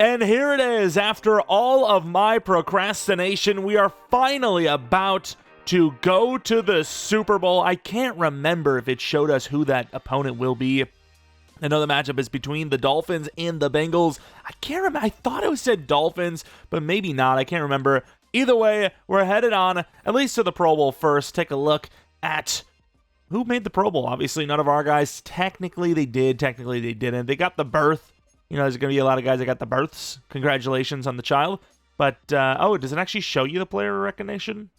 And here it is. After all of my procrastination, we are finally about to go to the Super Bowl. I can't remember if it showed us who that opponent will be. I know the matchup is between the Dolphins and the Bengals. I can't remember. I thought it said Dolphins, but maybe not. I can't remember. Either way, we're headed on, at least to the Pro Bowl first. Take a look at who made the Pro Bowl. Obviously, none of our guys. Technically, they did. Technically, they didn't. They got the berth. You know, there's going to be a lot of guys that got the berths. Congratulations on the child. But, oh, does it actually show you the player recognition?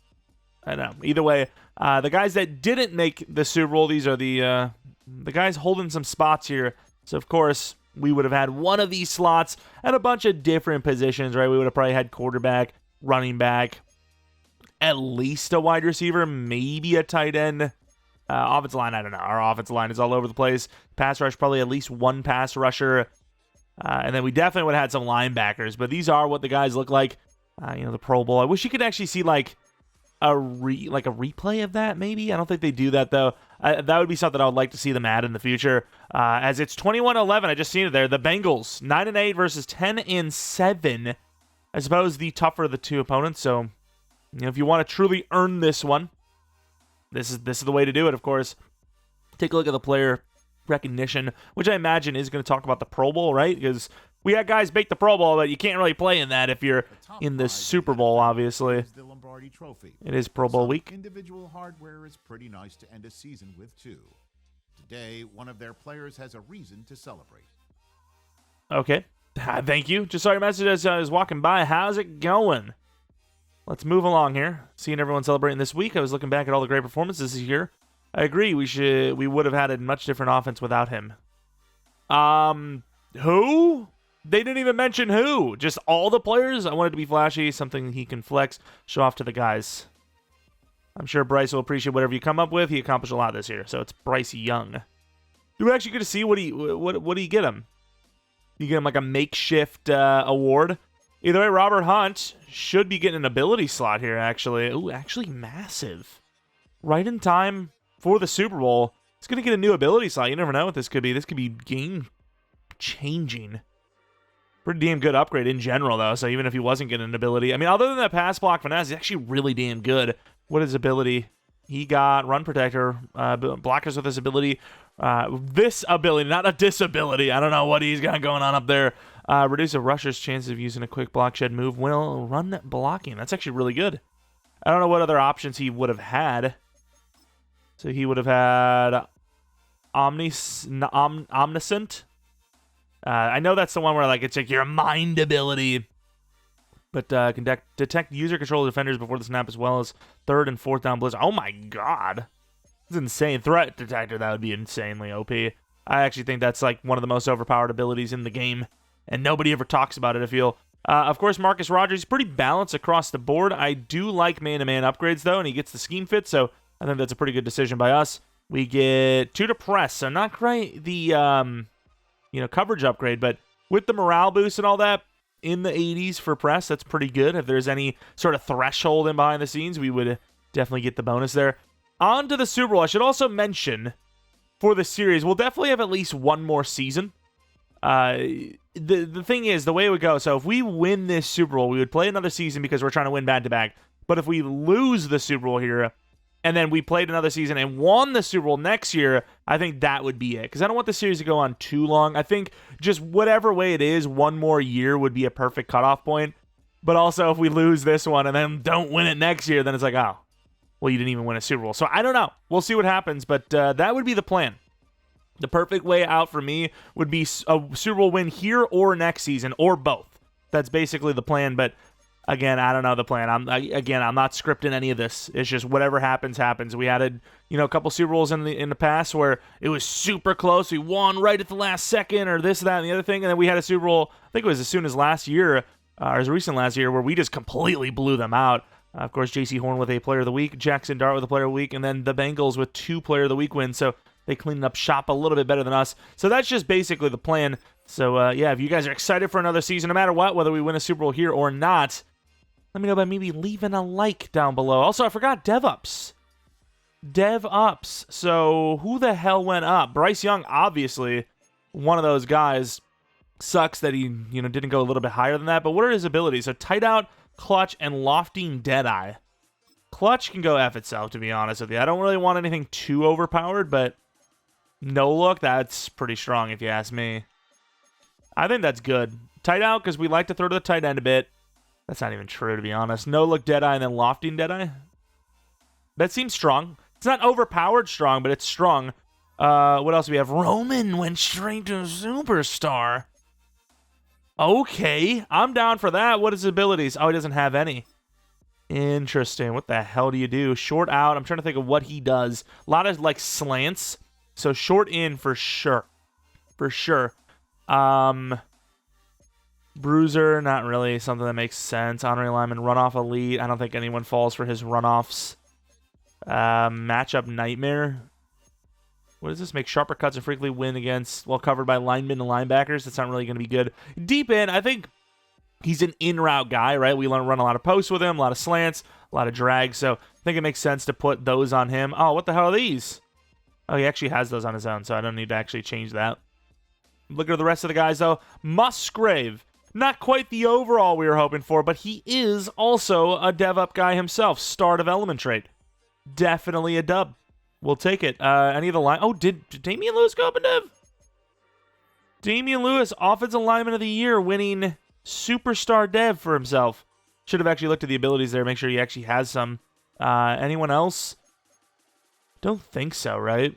I don't know. Either way, the guys that didn't make the Super Bowl, these are the guys holding some spots here. So, of course, we would have had one of these slots at a bunch of different positions, right? We would have probably had quarterback, running back, at least a wide receiver, maybe a tight end. Offensive line, I don't know. Our offensive line is all over the place. Pass rush, probably at least one pass rusher. And then we definitely would have had some linebackers. But these are what the guys look like. You know, the Pro Bowl. I wish you could actually see, like a replay of that, maybe. I don't think they do that, though. That would be something I would like to see them add in the future. As it's 21-11, I just seen it there. The Bengals, 9-8 versus 10-7. I suppose the tougher of the two opponents. So, you know, if you want to truly earn this one, this is the way to do it, of course. Take a look at the player recognition, which I imagine is going to talk about the Pro Bowl, right? Because we had guys make the Pro Bowl, but you can't really play in that if you're in the Super Bowl, obviously. It is Pro Bowl week. Individual hardware is pretty nice to end a season with, too. Today, one of their players has a reason to celebrate. Okay. Thank you. Just saw your message as I was walking by. How's it going? Let's move along here. Seeing everyone celebrating this week, I was looking back at all the great performances this year. I agree. We would have had a much different offense without him. Who? They didn't even mention who. Just all the players. I wanted to be flashy, something he can flex, show off to the guys. I'm sure Bryce will appreciate whatever you come up with. He accomplished a lot this year, so it's Bryce Young. Do we actually get to see what do you get him? You get him like a makeshift award. Either way, Robert Hunt should be getting an ability slot here, actually. Ooh, actually massive. Right in time for the Super Bowl. It's going to get a new ability slot. You never know what this could be. This could be game-changing. Pretty damn good upgrade in general, though. So even if he wasn't getting an ability. I mean, other than that pass block finesse, he's actually really damn good. What is ability? He got run protector, blockers with this ability. This ability, not a disability. I don't know what he's got going on up there. Reduce a rusher's chances of using a quick block shed move while run blocking. That's actually really good. I don't know what other options he would have had. So he would have had Omniscient. I know that's the one where it's like your mind ability. But can detect user control defenders before the snap as well as third and fourth down blitz. Oh my god. That's insane. Threat detector, that would be insanely OP. I actually think that's like one of the most overpowered abilities in the game. And nobody ever talks about it, I feel. Of course, Marcus Rogers is pretty balanced across the board. I do like man-to-man upgrades, though, and he gets the scheme fit, so I think that's a pretty good decision by us. We get 2 to press, so not quite the coverage upgrade, but with the morale boost and all that, in the 80s for press, that's pretty good. If there's any sort of threshold in behind the scenes, we would definitely get the bonus there. On to the Super Bowl. I should also mention, for the series, we'll definitely have at least one more season. The thing is, the way it would go, so if we win this Super Bowl, we would play another season because we're trying to win back-to-back. But if we lose the Super Bowl here, and then we played another season and won the Super Bowl next year, I think that would be it. Because I don't want the series to go on too long. I think just whatever way it is, one more year would be a perfect cutoff point. But also, if we lose this one and then don't win it next year, then it's like, oh, well, you didn't even win a Super Bowl. So I don't know. We'll see what happens, but that would be the plan. The perfect way out for me would be a Super Bowl win here or next season, or both. That's basically the plan, but again, I don't know the plan. I'm not scripting any of this. It's just whatever happens, happens. We had a couple Super Bowls in the past where it was super close. We won right at the last second, or this, that, and the other thing, and then we had a Super Bowl, I think it was as soon as last year, or as recent last year, where we just completely blew them out. Of course, J.C. Horn with a Player of the Week, Jackson Dart with a Player of the Week, and then the Bengals with 2 Player of the Week wins, so they cleaned up shop a little bit better than us. So that's just basically the plan. So, if you guys are excited for another season, no matter what, whether we win a Super Bowl here or not, let me know by maybe leaving a like down below. Also, I forgot DevUps. So, who the hell went up? Bryce Young, obviously, one of those guys. Sucks that he, didn't go a little bit higher than that. But what are his abilities? So tight out, clutch, and lofting Deadeye. Clutch can go F itself, to be honest with you. I don't really want anything too overpowered, but no look, that's pretty strong if you ask me. I think that's good. Tight out, because we like to throw to the tight end a bit. That's not even true, to be honest. No look Deadeye and then lofting Deadeye. That seems strong. It's not overpowered strong, but it's strong. What else do we have? Roman went straight to Superstar. Okay, I'm down for that. What is his abilities? Oh, he doesn't have any. Interesting. What the hell do you do? Short out. I'm trying to think of what he does. A lot of, like, slants. So short in for sure. For sure. Bruiser, not really something that makes sense. Honorary lineman, runoff elite. I don't think anyone falls for his runoffs. Matchup nightmare. What does this make? Sharper cuts and frequently win against, well, covered by linemen and linebackers. That's not really going to be good. Deep in, I think he's an in-route guy, right? We run a lot of posts with him, a lot of slants, a lot of drag. So I think it makes sense to put those on him. Oh, what the hell are these? Oh, he actually has those on his own, so I don't need to actually change that. Look at the rest of the guys, though. Musgrave. Not quite the overall we were hoping for, but he is also a dev-up guy himself. Star development trait. Definitely a dub. We'll take it. Any of the line... Oh, did Damian Lewis go up in dev? Damian Lewis, Offensive Lineman of the Year, winning Superstar Dev for himself. Should have actually looked at the abilities there, make sure he actually has some. Anyone else? Don't think so, right?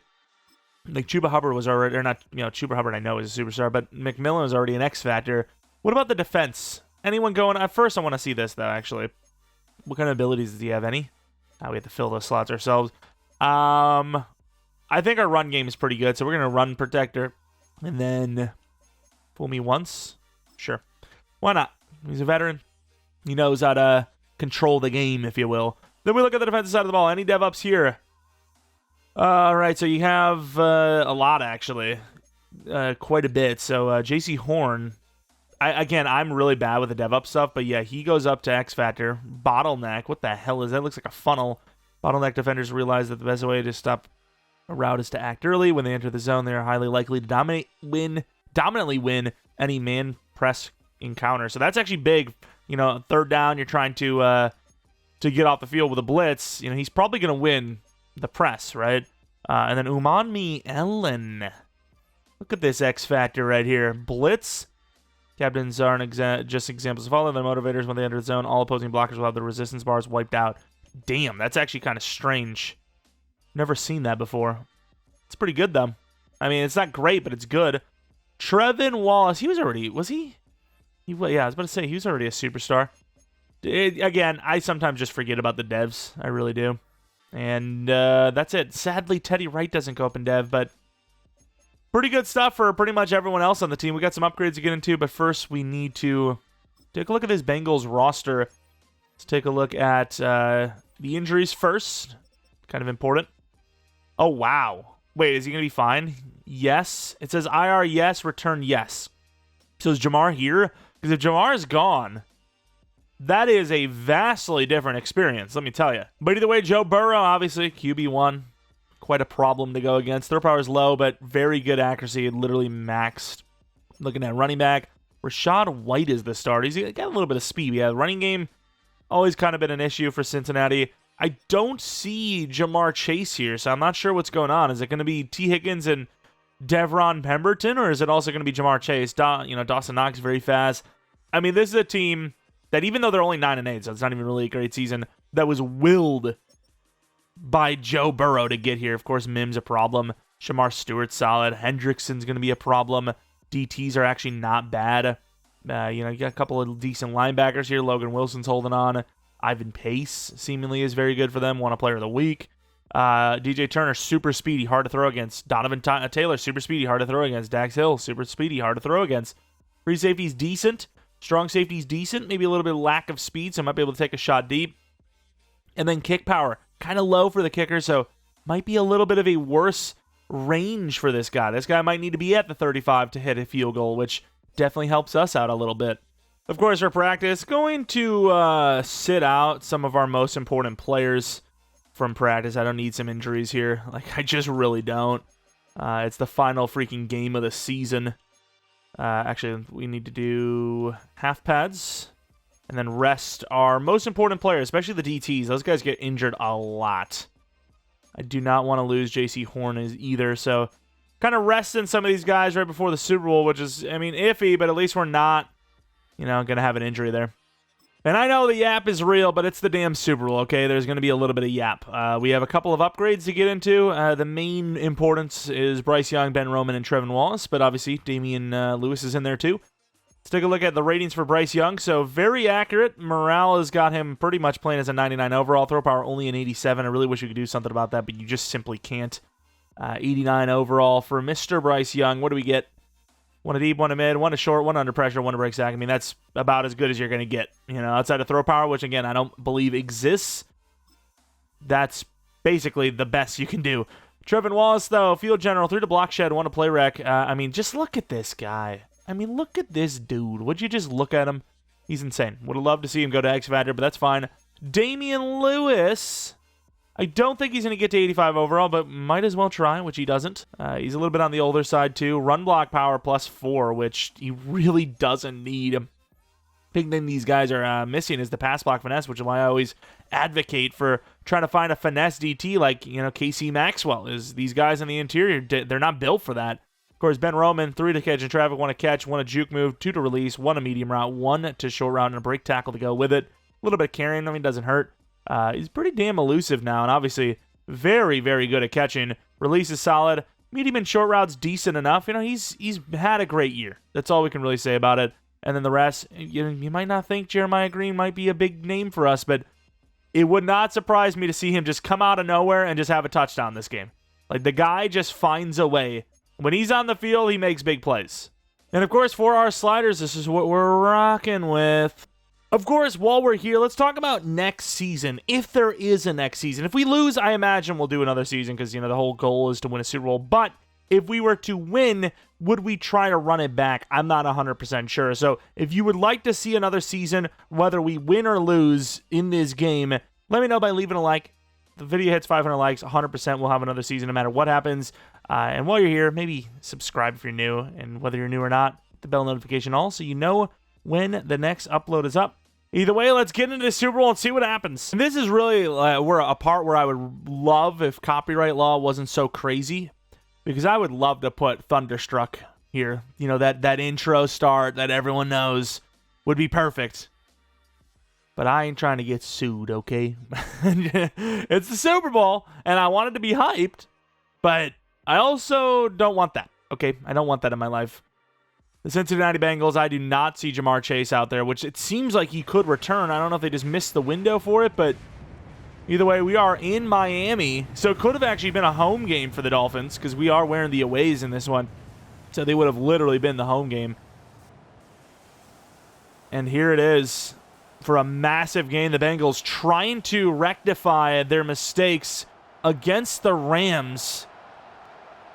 Like, Chuba Hubbard was already... Or not, Chuba Hubbard I know is a superstar, but McMillan was already an X Factor. What about the defense? Anyone going... At first, I want to see this, though, actually. What kind of abilities does he have? Any? We have to fill those slots ourselves. I think our run game is pretty good, so we're going to run Protector. And then... Fool me once? Sure. Why not? He's a veteran. He knows how to control the game, if you will. Then we look at the defensive side of the ball. Any dev-ups here? All right, so you have a lot, actually. Quite a bit. So, J.C. Horn... Again, I'm really bad with the dev-up stuff, but yeah, he goes up to X Factor. Bottleneck, what the hell is that? Looks like a funnel. Bottleneck defenders realize that the best way to stop a route is to act early. When they enter the zone, they are highly likely to dominantly win any man press encounter. So that's actually big. Third down, you're trying to get off the field with a blitz. He's probably going to win the press, right? And then Umanmi Ellen. Look at this X Factor right here. Blitz. Captains aren't just examples of all of their motivators. When they enter the zone, all opposing blockers will have the resistance bars wiped out. Damn, that's actually kind of strange. Never seen that before. It's pretty good, though. I mean, it's not great, but it's good. Trevin Wallace, he was already... Was he? Yeah, I was about to say, he was already a superstar. Again, I sometimes just forget about the devs. I really do. And that's it. Sadly, Teddy Wright doesn't go up in dev, but... Pretty good stuff for pretty much everyone else on the team. We got some upgrades to get into, but first we need to take a look at this Bengals roster. Let's take a look at the injuries first. Kind of important. Oh, wow. Wait, is he going to be fine? Yes. It says IR yes, return yes. So is Jamar here? Because if Jamar is gone, that is a vastly different experience, let me tell you. But either way, Joe Burrow, obviously, QB1. Quite a problem to go against. Throw power is low, but very good accuracy. Literally maxed. Looking at running back, Rashad White is the starter. He's got a little bit of speed. Yeah, running game, always kind of been an issue for Cincinnati. I don't see Jamar Chase here, so I'm not sure what's going on. Is it going to be T. Higgins and Devron Pemberton, or is it also going to be Jamar Chase? Dawson Knox very fast. I mean, this is a team that, even though they're only 9-8, so it's not even really a great season, that was willed by Joe Burrow to get here. Of course, Mim's a problem. Shamar Stewart's solid. Hendrickson's going to be a problem. DTs are actually not bad. You got a couple of decent linebackers here. Logan Wilson's holding on. Ivan Pace seemingly is very good for them. Won a player of the week. DJ Turner, super speedy, hard to throw against. Donovan Taylor, super speedy, hard to throw against. Dax Hill, super speedy, hard to throw against. Free safety's decent. Strong safety's decent. Maybe a little bit of lack of speed, so I might be able to take a shot deep. And then kick power. Kind of low for the kicker, so might be a little bit of a worse range for this guy. This guy might need to be at the 35 to hit a field goal, which definitely helps us out a little bit. Of course, for practice, going to sit out some of our most important players from practice. I don't need some injuries here. I just really don't. It's the final freaking game of the season. Actually, we need to do half pads and then rest our most important players, especially the DTs. Those guys get injured a lot. I do not want to lose J.C. Horn either, so kind of resting some of these guys right before the Super Bowl, which is, I mean, iffy, but at least we're not, going to have an injury there. And I know the yap is real, but it's the damn Super Bowl, okay? There's going to be a little bit of yap. We have a couple of upgrades to get into. The main importance is Bryce Young, Ben Roman, and Trevin Wallace, but obviously Damian Lewis is in there too. Let's take a look at the ratings for Bryce Young. So very accurate. Morale has got him pretty much playing as a 99 overall. Throw power only an 87. I really wish we could do something about that, but you just simply can't. 89 overall for Mr. Bryce Young. What do we get? One a deep, one a mid, one a short, one under pressure, one a break sack. I mean, that's about as good as you're going to get. Outside of throw power, which, again, I don't believe exists. That's basically the best you can do. Trevin Wallace, though, field general, 3 to block shed, 1 to play rec. I mean, just look at this guy. I mean, look at this dude. Would you just look at him? He's insane. Would have loved to see him go to X Factor, but that's fine. Damian Lewis. I don't think he's going to get to 85 overall, but might as well try, which he doesn't. He's a little bit on the older side, too. Run block power +4, which he really doesn't need. Big thing these guys are missing is the pass block finesse, which is why I always advocate for trying to find a finesse DT like, Casey Maxwell. Is these guys in the interior, they're not built for that. Of course, Ben Roman, 3 to catch in traffic, 1 to catch, 1 to juke move, 2 to release, 1 to medium route, 1 to short route, and a break tackle to go with it. A little bit of carrying, doesn't hurt. He's pretty damn elusive now, and obviously very, very good at catching. Release is solid. Medium and short routes decent enough. He's had a great year. That's all we can really say about it. And then the rest, you might not think Jeremiah Green might be a big name for us, but it would not surprise me to see him just come out of nowhere and just have a touchdown this game. Like, the guy just finds a way. When he's on the field, he makes big plays. And, of course, for our sliders, this is what we're rocking with. Of course, while we're here, let's talk about next season, if there is a next season. If we lose, I imagine we'll do another season because, the whole goal is to win a Super Bowl. But if we were to win, would we try to run it back? I'm not 100% sure. So if you would like to see another season, whether we win or lose in this game, let me know by leaving a like. If the video hits 500 likes, 100% we'll have another season no matter what happens. And while you're here, maybe subscribe if you're new. And whether you're new or not, hit the bell notification all so you know when the next upload is up. Either way, let's get into the Super Bowl and see what happens. And this is really where a part where I would love if copyright law wasn't so crazy, because I would love to put Thunderstruck here. That intro start that everyone knows would be perfect. But I ain't trying to get sued, okay? It's the Super Bowl, and I want it to be hyped, but I also don't want that, okay? I don't want that in my life. The Cincinnati Bengals, I do not see Jamar Chase out there, which it seems like he could return. I don't know if they just missed the window for it, but either way, we are in Miami. So it could have actually been a home game for the Dolphins because we are wearing the aways in this one. So they would have literally been the home game. And here it is for a massive game. The Bengals trying to rectify their mistakes against the Rams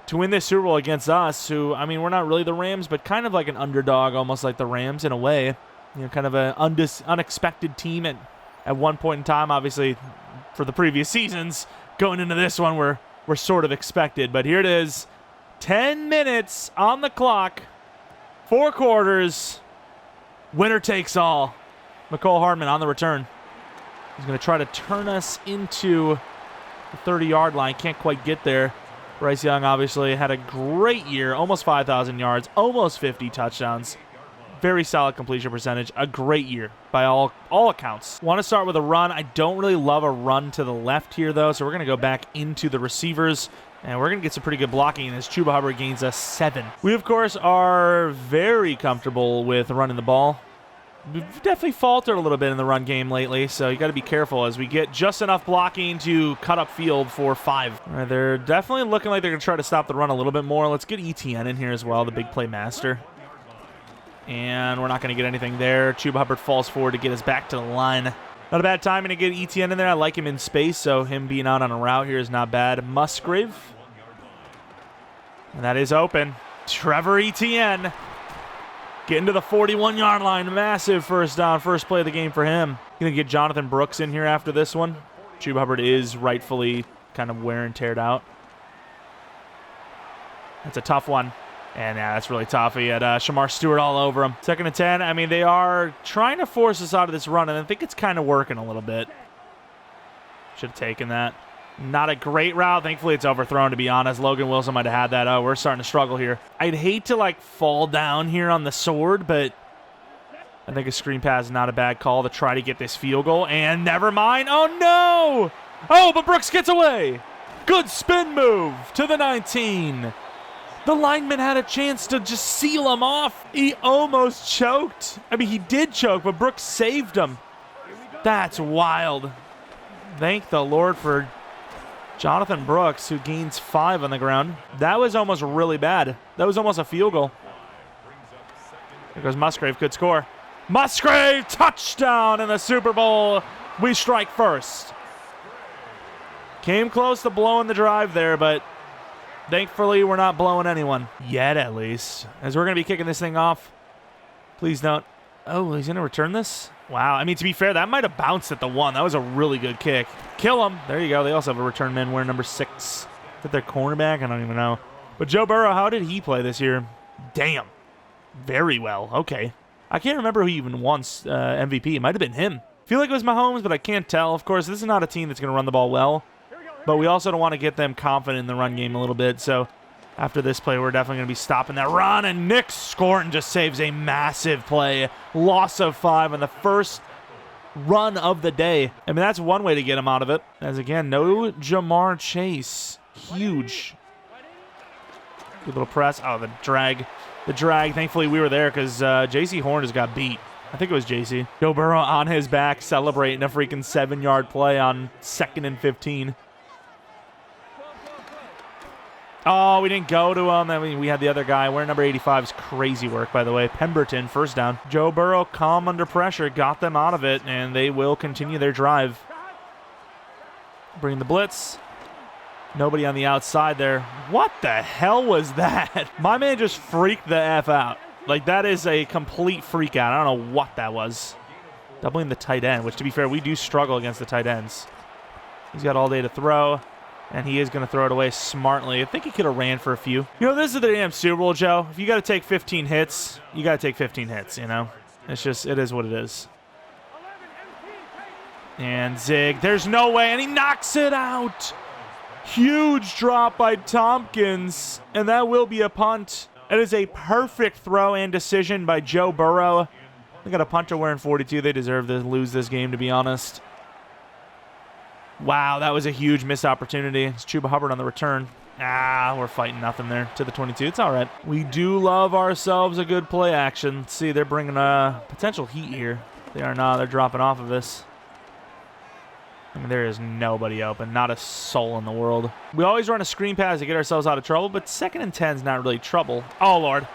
to win this Super Bowl against us, who, I mean, we're not really the Rams, but kind of like an underdog, almost like the Rams in a way. Kind of an unexpected team at one point in time. Obviously, for the previous seasons, going into this one, we're sort of expected. But here it is, 10 minutes on the clock, 4 quarters, winner takes all. McCole Hardman on the return. He's going to try to turn us into the 30-yard line. Can't quite get there. Bryce Young obviously had a great year, almost 5,000 yards, almost 50 touchdowns. Very solid completion percentage. A great year by all accounts. Want to start with a run. I don't really love a run to the left here, though, so we're going to go back into the receivers, and we're going to get some pretty good blocking as Chuba Hubbard gains us 7. We, of course, are very comfortable with running the ball. We've definitely faltered a little bit in the run game lately, so you got to be careful as we get just enough blocking to cut up field for 5. All right, they're definitely looking like they're going to try to stop the run a little bit more. Let's get ETN in here as well, the big play master. And we're not going to get anything there. Chuba Hubbard falls forward to get us back to the line. Not a bad timing to get ETN in there. I like him in space, so him being out on a route here is not bad. Musgrave. And that is open. Trevor Etienne. Getting to the 41-yard line. Massive first down. First play of the game for him. Going to get Jonathan Brooks in here after this one. Chuba Hubbard is rightfully kind of wear and teared out. That's a tough one. And yeah, that's really tough. He had Shamar Stewart all over him. 2nd and 10. I mean, they are trying to force us out of this run, and I think it's kind of working a little bit. Should have taken that. Not a great route. Thankfully, it's overthrown, to be honest. Logan Wilson might have had that. Oh, we're starting to struggle here. I'd hate to, like, fall down here on the sword, but I think a screen pass is not a bad call to try to get this field goal. And never mind. Oh, no! Oh, but Brooks gets away. Good spin move to the 19. The lineman had a chance to just seal him off. He almost choked. I mean, he did choke, but Brooks saved him. That's wild. Thank the Lord for Jonathan Brooks, who gains 5 on the ground. That was almost really bad. That was almost a field goal. Here goes Musgrave. Good score. Musgrave, touchdown in the Super Bowl. We strike first. Came close to blowing the drive there, but thankfully we're not blowing anyone. Yet, at least. As we're going to be kicking this thing off. Please don't. Oh, he's going to return this? Wow. I mean, to be fair, that might have bounced at the 1. That was a really good kick. Kill him. There you go. They also have a return man wearing number 6. Is that their cornerback? I don't even know. But Joe Burrow, how did he play this year? Damn. Very well. Okay. I can't remember who even won MVP. It might have been him. I feel like it was Mahomes, but I can't tell. Of course, this is not a team that's going to run the ball well. But we also don't want to get them confident in the run game a little bit. So after this play, we're definitely going to be stopping that run. And Nick Scorton just saves a massive play. Loss of 5 on the first run of the day. I mean, that's one way to get him out of it. As again, no Jamar Chase. Huge. Good little press. Oh, the drag. The drag. Thankfully, we were there because J.C. Horn just got beat. I think it was J.C. Joe Burrow on his back celebrating a freaking 7-yard play on 2nd and 15. Oh, we didn't go to him. I mean, we had the other guy wearing number 85's crazy work, by the way. Pemberton, first down. Joe Burrow, calm under pressure, got them out of it, and they will continue their drive. Bring the blitz. Nobody on the outside there. What the hell was that? My man just freaked the F out. Like, that is a complete freak out. I don't know what that was. Doubling the tight end, which, to be fair, we do struggle against the tight ends. He's got all day to throw. And he is going to throw it away smartly. I think he could have ran for a few. You know, this is the damn Super Bowl, Joe. If you got to take 15 hits, you got to take 15 hits, you know? It's just, it is what it is. And Zig, there's no way, and he knocks it out. Huge drop by Tompkins, and that will be a punt. It is a perfect throw and decision by Joe Burrow. They got a punter wearing 42. They deserve to lose this game, to be honest. Wow, that was a huge missed opportunity. It's Chuba Hubbard on the return. Ah, we're fighting nothing there to the 22. It's all right. We do love ourselves a good play action. Let's see, they're bringing a potential heat here. They are not. They're dropping off of this. I mean, there is nobody open. Not a soul in the world. We always run a screen pass to get ourselves out of trouble, but 2nd and 10 is not really trouble. Oh, Lord.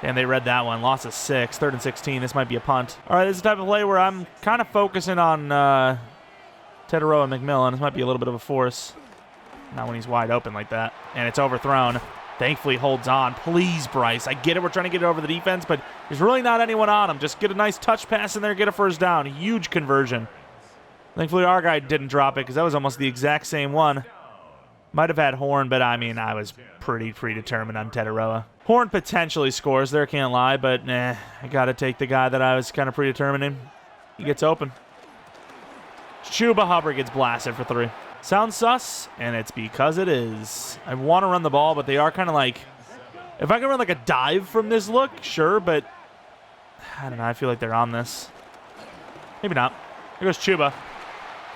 And they read that one. Loss of 6. 3rd and 16. This might be a punt. All right, this is the type of play where I'm kind of focusing on Teteroa and McMillan. This might be a little bit of a force. Not when he's wide open like that. And it's overthrown. Thankfully holds on. Please, Bryce. I get it. We're trying to get it over the defense, but there's really not anyone on him. Just get a nice touch pass in there, get a first down. Huge conversion. Thankfully, our guy didn't drop it because that was almost the exact same one. Might have had Horn, but I mean, I was pretty predetermined on Teteroa. Horn potentially scores there, can't lie, but I got to take the guy that I was kind of predetermined in. He gets open. Chuba Hubbard gets blasted for 3. Sounds sus, and it's because it is. I want to run the ball, but they are kind of like, if I can run like a dive from this look, sure, but I don't know. I feel like they're on this. Maybe not. Here goes Chuba.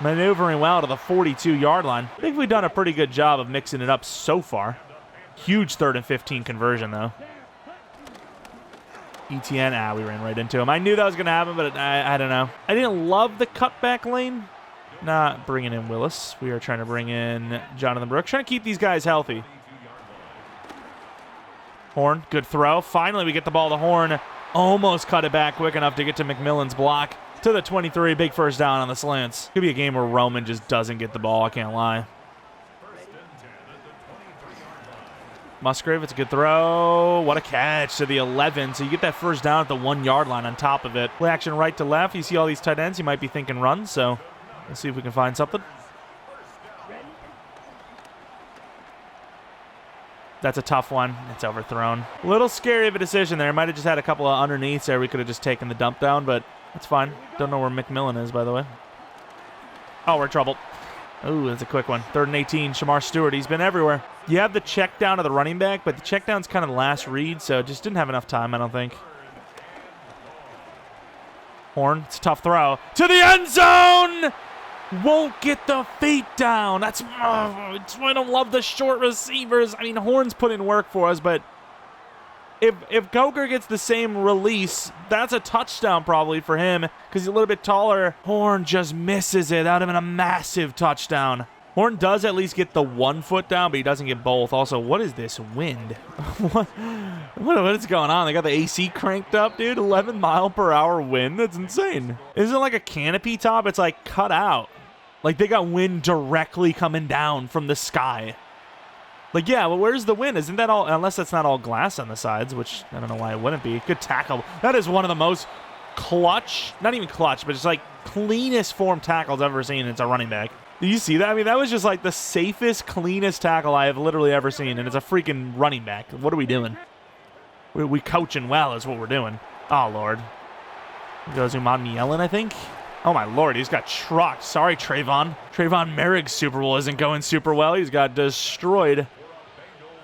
Maneuvering well to the 42-yard line. I think we've done a pretty good job of mixing it up so far. Huge 3rd and 15 conversion, though. ETN, we ran right into him. I knew that was going to happen, but I don't know. I didn't love the cutback lane. Not bringing in Willis. We are trying to bring in Jonathan Brooks. Trying to keep these guys healthy. Horn, good throw. Finally, we get the ball to Horn. Almost cut it back quick enough to get to McMillan's block. To the 23, big first down on the slants. Could be a game where Roman just doesn't get the ball, I can't lie. Musgrave, it's a good throw. What a catch to the 11. So you get that first down at the 1-yard line on top of it. Play action right to left. You see all these tight ends, you might be thinking run, so let's see if we can find something. That's a tough one. It's overthrown. A little scary of a decision there. Might have just had a couple of underneaths there. We could have just taken the dump down, but it's fine. Don't know where McMillan is, by the way. Oh, we're in trouble. Ooh, that's a quick one. 3rd and 18. Shamar Stewart, he's been everywhere. You have the check down to the running back, but the check down's kind of the last read, so just didn't have enough time, I don't think. Horn, it's a tough throw. To the end zone! Won't get the feet down. That's why I don't love the short receivers. I mean, Horn's put in work for us, but if Coker gets the same release, that's a touchdown probably for him because he's a little bit taller. Horn just misses it. That would have been a massive touchdown. Horn does at least get the 1 foot down, but he doesn't get both. Also, what is this wind? What is going on? They got the AC cranked up, dude. 11-mile-per-hour wind. That's insane. Isn't it like a canopy top? It's like cut out. Like they got wind directly coming down from the sky. Like, yeah, well, where's the wind? Isn't that all? Unless that's not all glass on the sides, which I don't know why it wouldn't be. Good tackle. That is one of the most clutch, not even clutch, but just like cleanest form tackles I've ever seen. It's a running back. Did you see that? I mean, that was just like the safest, cleanest tackle I have literally ever seen, and it's a freaking running back. What are we doing? We coaching well is what we're doing. Oh, Lord. Goes Umad Yellen, I think. Oh, my Lord. He's got trucked. Sorry, Trayvon. Trayvon Merrick's Super Bowl isn't going super well. He's got destroyed.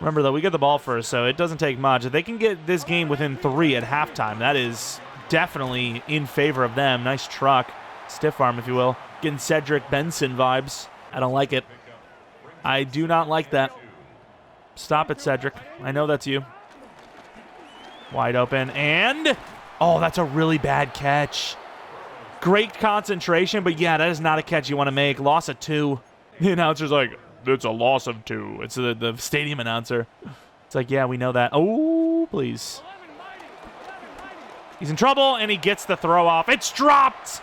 Remember, though, we get the ball first, so it doesn't take much. If they can get this game within 3 at halftime, that is definitely in favor of them. Nice truck. Stiff arm, if you will. Getting Cedric Benson vibes. I don't like it. I do not like that. Stop it, Cedric. I know that's you. Wide open, and... oh, that's a really bad catch. Great concentration, but yeah, that is not a catch you want to make. Loss of 2. The announcer's like, it's a loss of 2. It's the stadium announcer. It's like, yeah, we know that. Oh, please. He's in trouble, and he gets the throw off. It's dropped!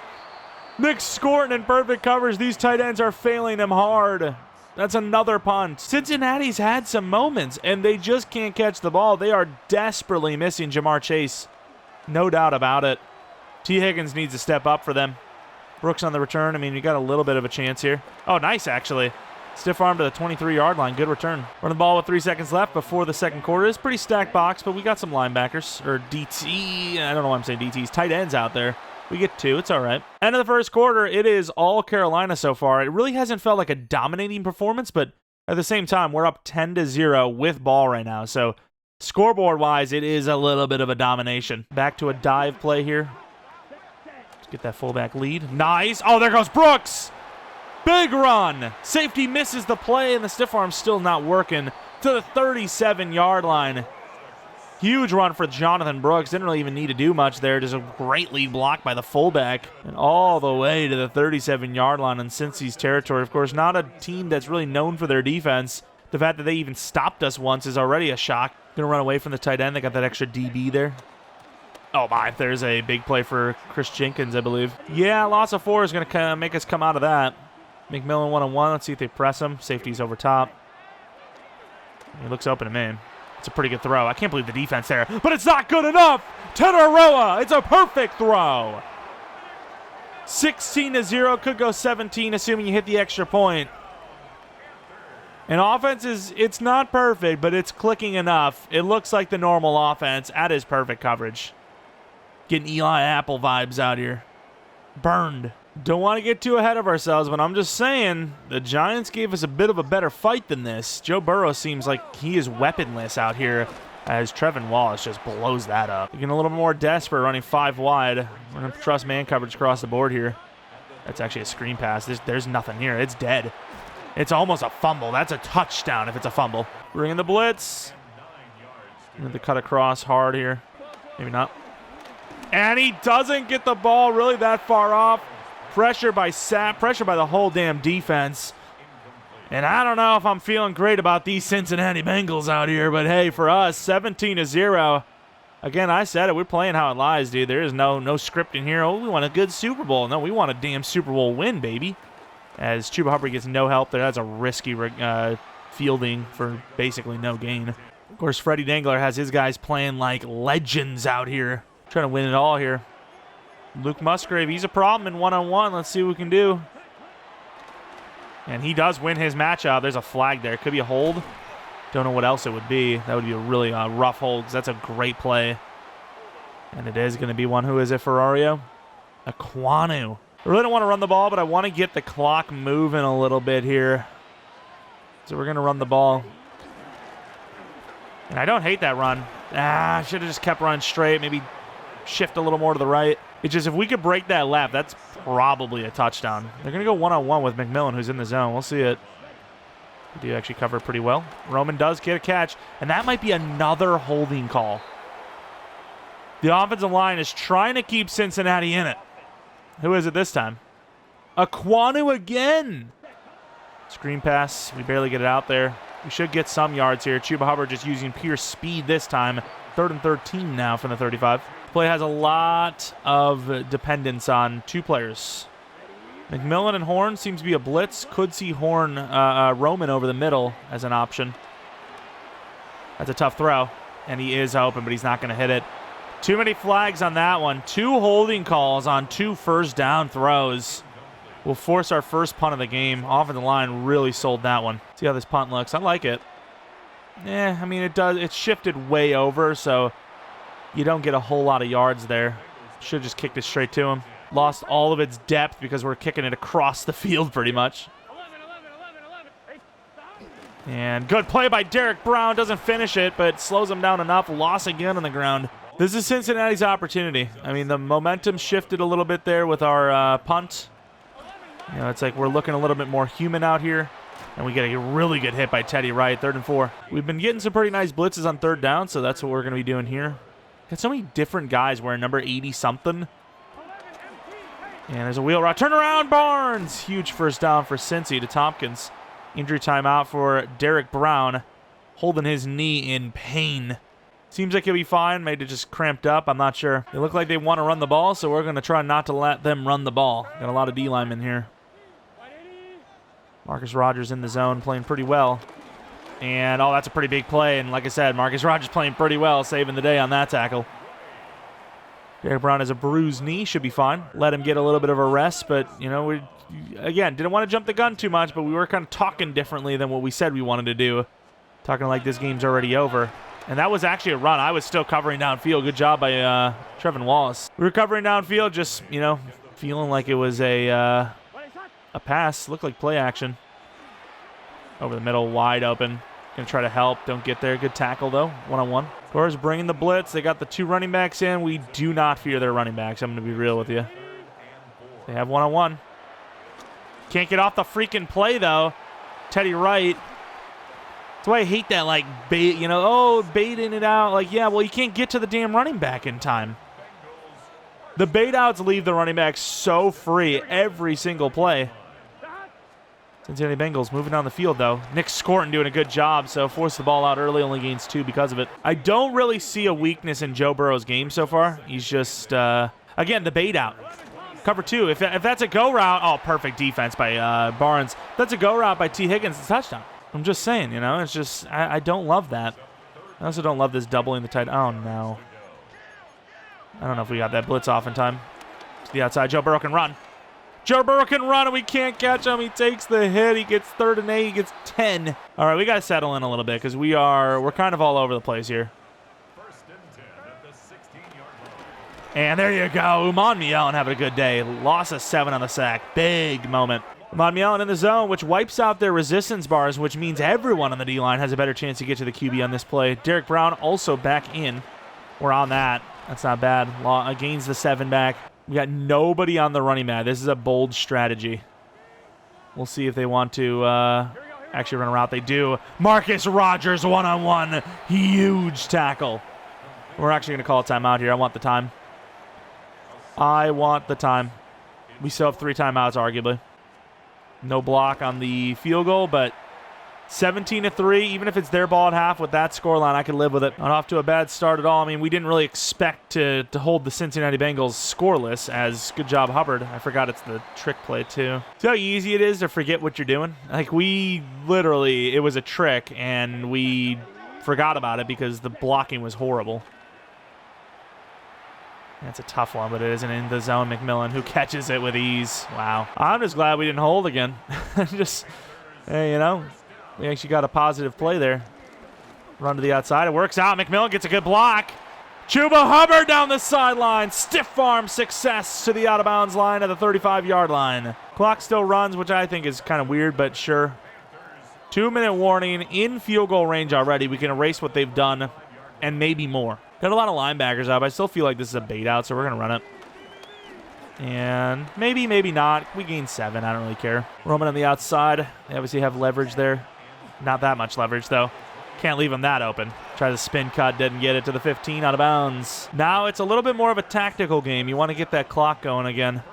Nick Scorton in perfect coverage. These tight ends are failing him hard. That's another punt. Cincinnati's had some moments, and they just can't catch the ball. They are desperately missing Jamar Chase. No doubt about it. T. Higgins needs to step up for them. Brooks on the return. I mean, you got a little bit of a chance here. Oh, nice, actually. Stiff arm to the 23-yard line. Good return. Running the ball with 3 seconds left before the second quarter. It's pretty stacked box, but we got some linebackers. Or DT. I don't know why I'm saying DTs. Tight ends out there. We get 2. It's all right. End of the first quarter. It is all Carolina so far. It really hasn't felt like a dominating performance, but at the same time, we're up 10-0 with ball right now. So scoreboard-wise, it is a little bit of a domination. Back to a dive play here. Let's get that fullback lead. Nice. Oh, there goes Brooks. Big run. Safety misses the play, and the stiff arm's still not working to the 37-yard line. Huge run for Jonathan Brooks. Didn't really even need to do much there. Just a great lead block by the fullback. And all the way to the 37-yard line in Cincy's territory. Of course, not a team that's really known for their defense. The fact that they even stopped us once is already a shock. Going to run away from the tight end. They got that extra DB there. Oh, my. There's a big play for Chris Jenkins, I believe. Yeah, loss of 4 is going to make us come out of that. McMillan 1-on-1. Let's see if they press him. Safety's over top. He looks open to me. It's a pretty good throw. I can't believe the defense there, but it's not good enough. Tenaroa, it's a perfect throw. 16-0, could go 17, assuming you hit the extra point. And offense it's not perfect, but it's clicking enough. It looks like the normal offense at his perfect coverage. Getting Eli Apple vibes out here. Burned. Don't want to get too ahead of ourselves, but I'm just saying the Giants gave us a bit of a better fight than this. Joe Burrow seems like he is weaponless out here as Trevin Wallace just blows that up. Getting a little more desperate, running 5 wide. We're going to trust man coverage across the board here. That's actually a screen pass. There's nothing here. It's dead. It's almost a fumble. That's a touchdown if it's a fumble. Bringing the blitz. The cut across hard here. Maybe not. And he doesn't get the ball really that far off. Pressure by pressure by the whole damn defense. And I don't know if I'm feeling great about these Cincinnati Bengals out here, but hey, for us, 17-0. Again, I said it. We're playing how it lies, dude. There is no script in here. Oh, we want a good Super Bowl. No, we want a damn Super Bowl win, baby. As Chuba Hubbard gets no help there. That's a risky fielding for basically no gain. Of course, Freddie Dangler has his guys playing like legends out here. Trying to win it all here. Luke Musgrave, he's a problem in one-on-one. Let's see what we can do. And he does win his matchup. There's a flag there. Could be a hold. Don't know what else it would be. That would be a really rough hold because that's a great play. And it is going to be one. Who is it, Ferrario? Aquanu. I really don't want to run the ball, but I want to get the clock moving a little bit here. So we're going to run the ball. And I don't hate that run. I should have just kept running straight. Maybe shift a little more to the right. It's just if we could break that left, that's probably a touchdown. They're going to go one-on-one with McMillan, who's in the zone. We'll see it. They do actually cover pretty well. Roman does get a catch, and that might be another holding call. The offensive line is trying to keep Cincinnati in it. Who is it this time? Aquanu again. Screen pass. We barely get it out there. We should get some yards here. Chuba Hubbard just using pure speed this time. 3rd and 13 now from the 35. Play has a lot of dependence on 2 players. McMillan and Horn seems to be a blitz. Could see Horn Roman over the middle as an option. That's a tough throw, and he is open, but he's not going to hit it. Too many flags on that one. 2 holding calls on 2 first down throws. We'll force our first punt of the game. Offensive line really sold that one. See how this punt looks. I like it. I mean, it does. It's shifted way over, so you don't get a whole lot of yards there. Should have just kicked it straight to him. Lost all of its depth because we're kicking it across the field pretty much. And good play by Derek Brown. Doesn't finish it, but slows him down enough. Loss again on the ground. This is Cincinnati's opportunity. I mean, the momentum shifted a little bit there with our punt. You know, it's like we're looking a little bit more human out here. And we get a really good hit by Teddy Wright, 3rd and 4. We've been getting some pretty nice blitzes on 3rd down, so that's what we're going to be doing here. Got so many different guys wearing number 80-something. And there's a wheel route. Turn around, Barnes! Huge first down for Cincy to Tompkins. Injury timeout for Derek Brown, holding his knee in pain. Seems like he'll be fine. Maybe just cramped up. I'm not sure. They look like they want to run the ball, so we're going to try not to let them run the ball. Got a lot of D linemen here. Marcus Rogers in the zone, playing pretty well. And, oh, that's a pretty big play. And like I said, Marcus Rogers playing pretty well, saving the day on that tackle. Derek Brown has a bruised knee, should be fine. Let him get a little bit of a rest, but, you know, we, again, didn't want to jump the gun too much, but we were kind of talking differently than what we said we wanted to do. Talking like this game's already over. And that was actually a run. I was still covering downfield. Good job by Trevin Wallace. We were covering downfield, just, you know, feeling like it was a pass. Looked like play action. Over the middle, wide open. Going to try to help. Don't get there. Good tackle, though. One-on-one. Torres bringing the blitz. They got the 2 running backs in. We do not fear their running backs. I'm going to be real with you. They have one-on-one. Can't get off the freaking play, though. Teddy Wright. That's why I hate that, like, bait, you know, oh, baiting it out. Like, yeah, well, you can't get to the damn running back in time. The bait outs leave the running back so free every single play. Cincinnati Bengals moving down the field, though. Nick Scorton doing a good job, so forced the ball out early, only gains 2 because of it. I don't really see a weakness in Joe Burrow's game so far. He's just, again, the bait out. Cover 2. If that's a go route, oh, perfect defense by Barnes. If that's a go route by T. Higgins, it's a touchdown. I'm just saying, you know, it's just, I don't love that. I also don't love this doubling the tight. Oh, no. I don't know if we got that blitz off in time. To the outside, Joe Burrow can run. Joe Burrow can run, and we can't catch him. He takes the hit. He gets 3rd and 8. He gets 10. All right, we got to settle in a little bit because we're kind of all over the place here. And there you go. Uman Mielen having a good day. Loss of 7 on the sack. Big moment. Uman Mielen in the zone, which wipes out their resistance bars, which means everyone on the D-line has a better chance to get to the QB on this play. Derek Brown also back in. We're on that. That's not bad. Gains the 7 back. We got nobody on the running back. This is a bold strategy. We'll see if they want to actually run a route. They do. Marcus Rogers one-on-one. Huge tackle. We're actually going to call a timeout here. I want the time. I want the time. We still have 3 timeouts, arguably. No block on the field goal, but 17-3, even if it's their ball at half with that scoreline, I could live with it. Not off to a bad start at all. I mean, we didn't really expect to hold the Cincinnati Bengals scoreless, as good job, Hubbard. I forgot it's the trick play, too. See how easy it is to forget what you're doing? Like, we literally, it was a trick, and we forgot about it because the blocking was horrible. That's a tough one, but it isn't in the zone. McMillan, who catches it with ease. Wow. I'm just glad we didn't hold again. Just, hey, you know, we actually got a positive play there. Run to the outside. It works out. McMillan gets a good block. Chuba Hubbard down the sideline. Stiff arm success to the out-of-bounds line at the 35-yard line. Clock still runs, which I think is kind of weird, but sure. 2-minute warning in field goal range already. We can erase what they've done and maybe more. Got a lot of linebackers up. I still feel like this is a bait out, so we're going to run it. And maybe, maybe not. We gain 7. I don't really care. Roman on the outside. They obviously have leverage there. Not that much leverage, though. Can't leave him that open. Try the spin cut, didn't get it to the 15, out of bounds. Now it's a little bit more of a tactical game. You want to get that clock going again.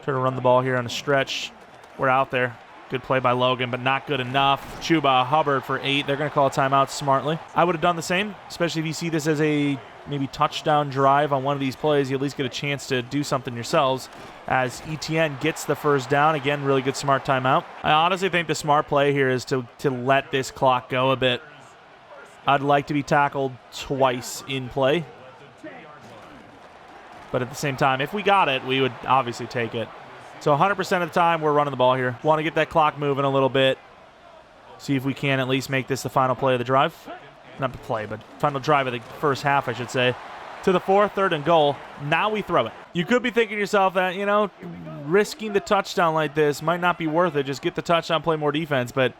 Try to run the ball here on a stretch. We're out there. Good play by Logan, but not good enough. Chuba Hubbard for 8. They're going to call a timeout smartly. I would have done the same, especially if you see this as a maybe touchdown drive on one of these plays. You at least get a chance to do something yourselves as ETN gets the first down. Again, really good smart timeout. I honestly think the smart play here is to let this clock go a bit. I'd like to be tackled twice in play. But at the same time, if we got it, we would obviously take it. So 100% of the time, we're running the ball here. Want to get that clock moving a little bit. See if we can at least make this the final play of the drive. Not the play, but final drive of the first half, I should say. To the 4, 3rd and goal. Now we throw it. You could be thinking to yourself that, you know, risking the touchdown like this might not be worth it. Just get the touchdown, play more defense. But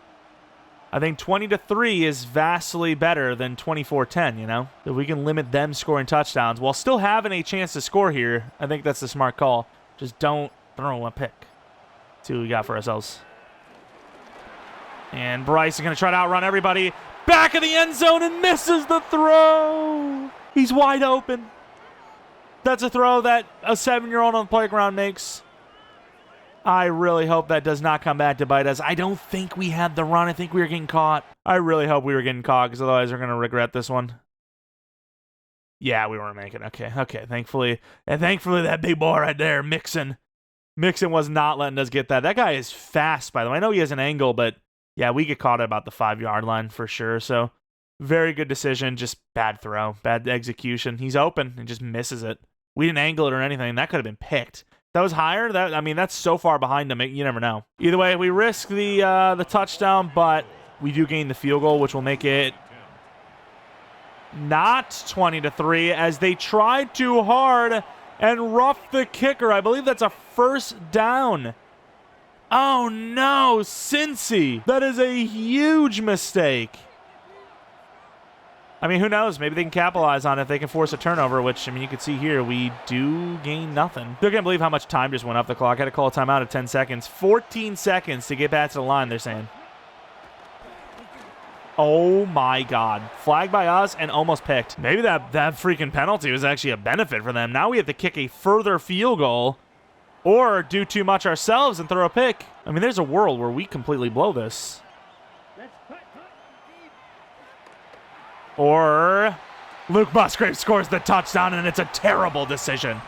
I think 20-3 is vastly better than 24-10, you know? If we can limit them scoring touchdowns while still having a chance to score here, I think that's the smart call. Just don't throw a pick. See what we got for ourselves. And Bryce is going to try to outrun everybody. Back of the end zone and misses the throw. He's wide open. That's a throw that a 7-year-old on the playground makes. I really hope that does not come back to bite us. I don't think we had the run. I think we were getting caught. I really hope we were getting caught because otherwise we're going to regret this one. Yeah, we weren't making it. Okay. Thankfully that big boy right there, Mixon was not letting us get that. That guy is fast, by the way. I know he has an angle, but yeah, we get caught at about the 5-yard line for sure. So very good decision, just bad throw, bad execution. He's open and just misses it. We didn't angle it or anything. That could have been picked. That was higher. That's so far behind him. You never know. Either way, we risk the touchdown, but we do gain the field goal, which will make it not 20-3 as they tried too hard and roughed the kicker. I believe that's a first down. Oh no, Cincy. That is a huge mistake. I mean, who knows? Maybe they can capitalize on it if they can force a turnover, which, I mean, you can see here, we do gain nothing. Still can't believe how much time just went off the clock. I had to call a timeout at 10 seconds. 14 seconds to get back to the line, they're saying. Oh, my God. Flag by us and almost picked. Maybe that freaking penalty was actually a benefit for them. Now we have to kick a further field goal or do too much ourselves and throw a pick. I mean, there's a world where we completely blow this. Or Luke Musgrave scores the touchdown, and it's a terrible decision.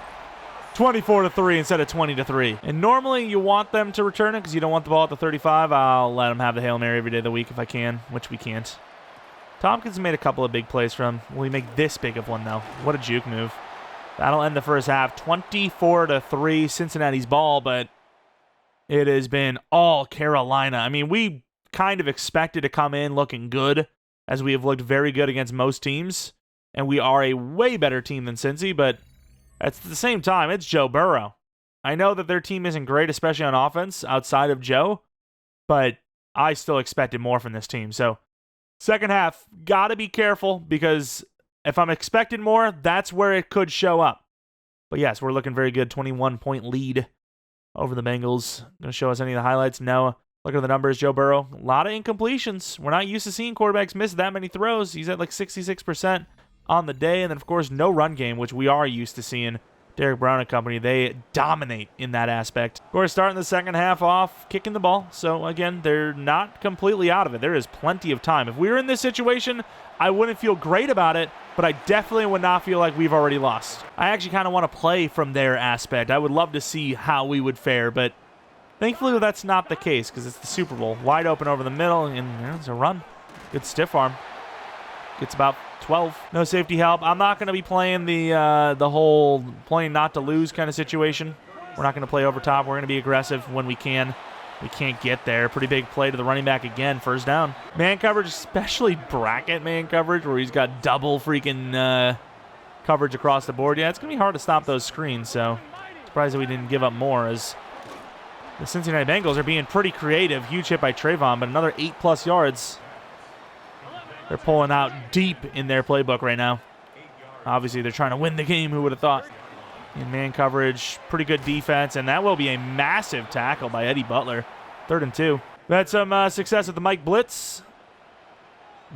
24-3 instead of 20-3. And normally you want them to return it because you don't want the ball at the 35. I'll let them have the Hail Mary every day of the week if I can, which we can't. Tompkins made a couple of big plays from him. Will he make this big of one, though? What a juke move. That'll end the first half. 24-3, Cincinnati's ball, but it has been all Carolina. I mean, we kind of expected to come in looking good, as we have looked very good against most teams, and we are a way better team than Cincy, but at the same time, it's Joe Burrow. I know that their team isn't great, especially on offense, outside of Joe, but I still expected more from this team. So, second half, got to be careful, because if I'm expecting more, that's where it could show up. But yes, we're looking very good. 21-point lead over the Bengals. Going to show us any of the highlights? No. Look at the numbers, Joe Burrow. A lot of incompletions. We're not used to seeing quarterbacks miss that many throws. He's at like 66% on the day. And then, of course, no run game, which we are used to seeing. Derek Brown and company, they dominate in that aspect. Of course, starting the second half off, kicking the ball. So, again, they're not completely out of it. There is plenty of time. If we were in this situation, I wouldn't feel great about it, but I definitely would not feel like we've already lost. I actually kind of want to play from their aspect. I would love to see how we would fare, but thankfully, that's not the case because it's the Super Bowl. Wide open over the middle, and it's a run. Good stiff arm. Gets about 12. No safety help. I'm not going to be playing the whole playing not to lose kind of situation. We're not going to play over top. We're going to be aggressive when we can. We can't get there. Pretty big play to the running back again. First down. Man coverage, especially bracket man coverage, where he's got double freaking coverage across the board. Yeah, it's going to be hard to stop those screens, so surprised that we didn't give up more, as the Cincinnati Bengals are being pretty creative. Huge hit by Trayvon, but another 8+ yards. They're pulling out deep in their playbook right now. Obviously, they're trying to win the game. Who would have thought? In man coverage, pretty good defense, and that will be a massive tackle by Eddie Butler. 3rd and 2. We had some success with the Mike Blitz.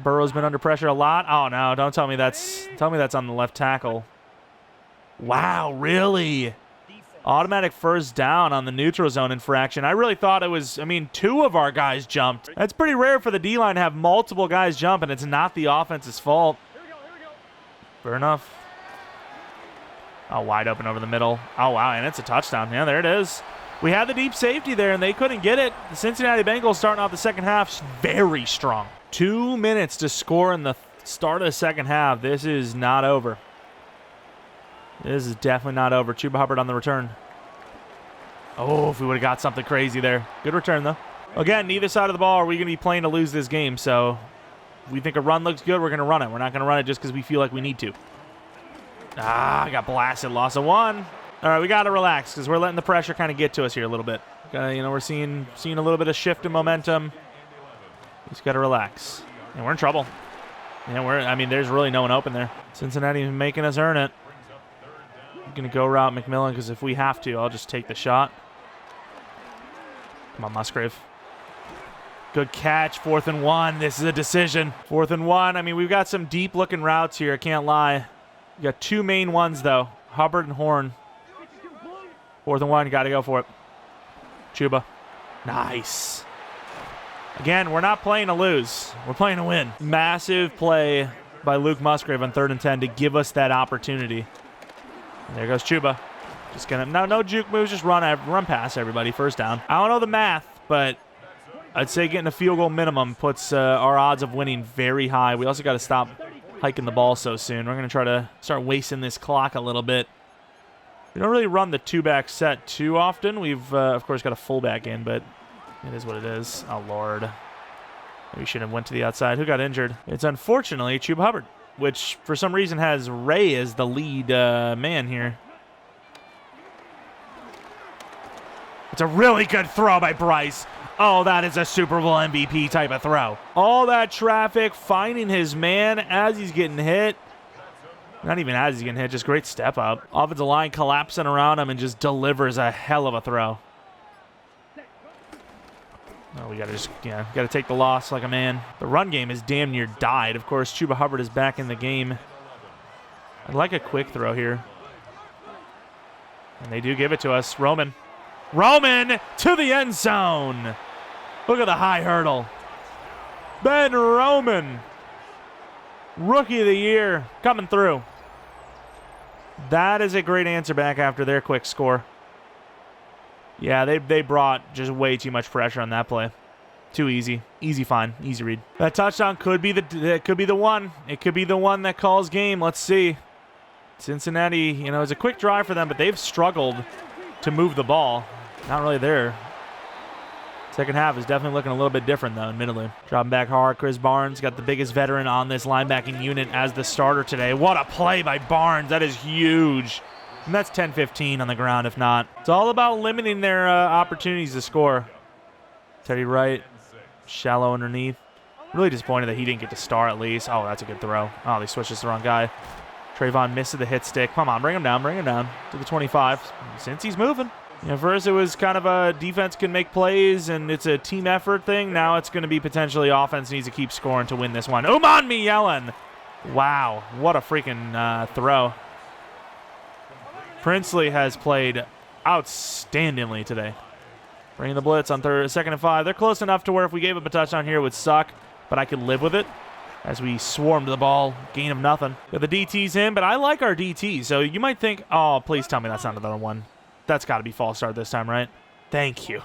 Burrow's been under pressure a lot. Oh no! Don't tell me that's on the left tackle. Wow, really? Automatic first down on the neutral zone infraction. I really thought it was, 2 of our guys jumped. That's pretty rare for the D-line to have multiple guys jump, and it's not the offense's fault. Fair enough. Oh, wide open over the middle. Oh, wow, and it's a touchdown. Yeah, there it is. We had the deep safety there, and they couldn't get it. The Cincinnati Bengals starting off the second half very strong. 2 minutes to score in the start of the second half. This is not over. This is definitely not over. Chuba Hubbard on the return. Oh, if we would have got something crazy there. Good return, though. Again, neither side of the ball are we going to be playing to lose this game, so if we think a run looks good, we're going to run it. We're not going to run it just because we feel like we need to. I got blasted. Loss of 1. All right, we got to relax because we're letting the pressure kind of get to us here a little bit. We're seeing a little bit of shift in momentum. Just got to relax. And we're in trouble. Yeah, there's really no one open there. Cincinnati making us earn it. I'm going to go route McMillan because if we have to, I'll just take the shot. Come on, Musgrave. Good catch. 4th and 1. This is a decision. 4th and 1. We've got some deep-looking routes here. I can't lie. We got 2 main ones, though. Hubbard and Horn. 4th and 1. Got to go for it. Chuba. Nice. Again, we're not playing to lose. We're playing to win. Massive play by Luke Musgrave on 3rd and 10 to give us that opportunity. And there goes Chuba. Just gonna no juke moves, just run past everybody. First down. I don't know the math, but I'd say getting a field goal minimum puts our odds of winning very high. We also got to stop hiking the ball so soon. We're gonna try to start wasting this clock a little bit. We don't really run the 2-back set too often. We've of course got a fullback in, but it is what it is. Oh Lord, we should have went to the outside. Who got injured? It's unfortunately Chuba Hubbard, which for some reason has Ray as the lead man here. It's a really good throw by Bryce. Oh, that is a Super Bowl MVP type of throw. All that traffic, finding his man as he's getting hit. Not even as he's getting hit, just great step up. Offensive line collapsing around him and just delivers a hell of a throw. Oh, we gotta take the loss like a man. The run game is damn near died. Of course, Chuba Hubbard is back in the game. I'd like a quick throw here. And they do give it to us. Roman to the end zone. Look at the high hurdle. Ben Roman, Rookie of the Year, coming through. That is a great answer back after their quick score. Yeah, they brought just way too much pressure on that play. Too easy. Easy find. Easy read. That touchdown could be the one. It could be the one that calls game. Let's see. Cincinnati, it's a quick drive for them, but they've struggled to move the ball. Not really there. Second half is definitely looking a little bit different, though, admittedly. Dropping back hard. Chris Barnes got the biggest veteran on this linebacking unit as the starter today. What a play by Barnes. That is huge. And that's 10-15 on the ground, if not. It's all about limiting their opportunities to score. Teddy Wright, shallow underneath. Really disappointed that he didn't get to star at least. Oh, that's a good throw. Oh, they switched us the wrong guy. Trayvon misses the hit stick. Come on, bring him down to the 25. Since he's moving. First it was kind of a defense can make plays and it's a team effort thing. Now it's going to be potentially offense needs to keep scoring to win this one. Uman Yellen. Wow, what a freaking throw. Princely has played outstandingly today. Bringing the blitz on 2nd and 5. They're close enough to where if we gave up a touchdown here it would suck, but I could live with it as we swarmed the ball. Gain of nothing. Got the DTs in, but I like our DTs. So you might think, oh, please tell me that's not another one. That's got to be false start this time, right? Thank you.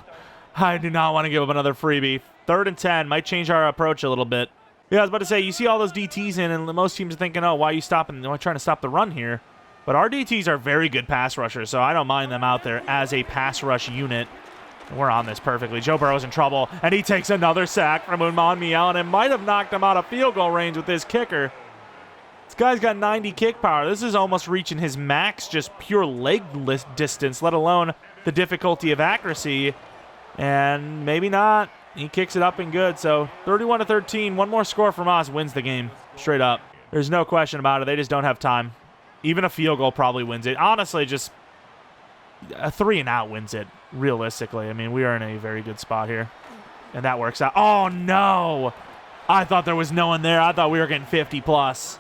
I do not want to give up another freebie. 3rd and 10 might change our approach a little bit. Yeah, I was about to say, you see all those DTs in, and most teams are thinking, oh, why are you stopping? Why trying to stop the run here? But our DTs are very good pass rushers, so I don't mind them out there as a pass rush unit. We're on this perfectly. Joe Burrow's in trouble, and he takes another sack from Miel, and it might have knocked him out of field goal range with this kicker. This guy's got 90 kick power. This is almost reaching his max, just pure leg distance, let alone the difficulty of accuracy. And maybe not. He kicks it up and good. So 31-13, one more score from us wins the game, straight up. There's no question about it. They just don't have time. Even a field goal probably wins it. Honestly, just a 3-and-out wins it, realistically. I mean, we are in a very good spot here. And that works out. Oh, no. I thought there was no one there. I thought we were getting 50+.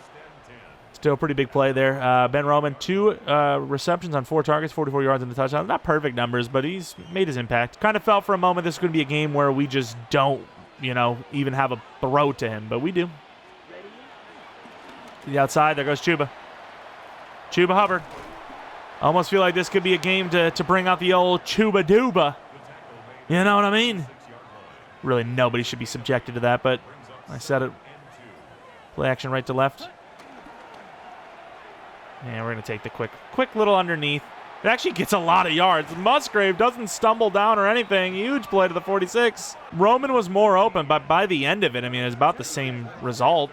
Still a pretty big play there. Ben Roman, 2 receptions on 4 targets, 44 yards in the touchdown. Not perfect numbers, but he's made his impact. Kind of felt for a moment this is going to be a game where we just don't, even have a throw to him, but we do. To the outside, there goes Chuba. Chuba Hubbard. Almost feel like this could be a game to bring out the old Chuba Duba. You know what I mean? Really, nobody should be subjected to that, but I said it. Play action right to left. And we're going to take the quick little underneath. It actually gets a lot of yards. Musgrave doesn't stumble down or anything. Huge play to the 46. Roman was more open, but by the end of it, I mean, it's about the same result.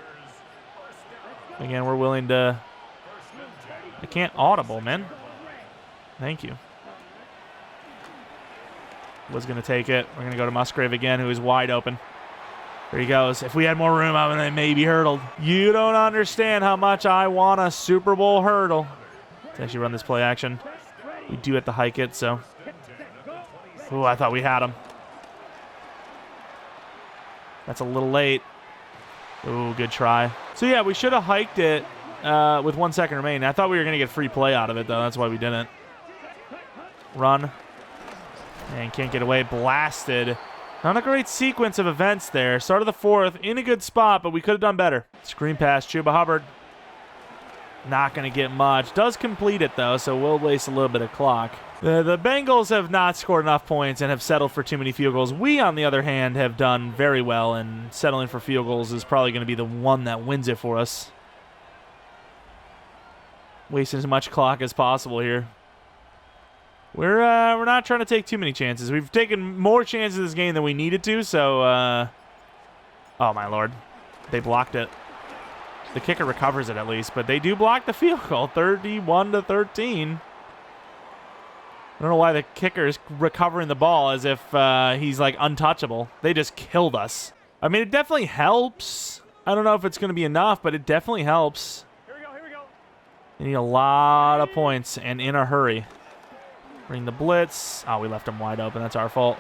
Again, we're willing to... I can't audible, man. Thank you. Was going to take it. We're going to go to Musgrave again, who is wide open. There he goes. If we had more room, I would maybe hurdled. You don't understand how much I want a Super Bowl hurdle. Let's actually run this play action. We do have to hike it, so. Ooh, I thought we had him. That's a little late. Ooh, good try. So, yeah, we should have hiked it with 1 second remaining. I thought we were going to get free play out of it, though. That's why we didn't. Run. And can't get away. Blasted. Not a great sequence of events there. Start of the 4th, in a good spot, but we could have done better. Screen pass, Chuba Hubbard. Not going to get much. Does complete it, though, so we'll waste a little bit of clock. The Bengals have not scored enough points and have settled for too many field goals. We, on the other hand, have done very well, and settling for field goals is probably going to be the one that wins it for us. Wasting as much clock as possible here. We're not trying to take too many chances. We've taken more chances this game than we needed to, so, oh, my Lord. They blocked it. The kicker recovers it at least, but they do block the field goal, 31-13. I don't know why the kicker is recovering the ball as if he's, like, untouchable. They just killed us. I mean, it definitely helps. I don't know if it's going to be enough, but it definitely helps. Here we go. You need a lot of points and in a hurry. Bring the blitz. Oh, we left him wide open. That's our fault.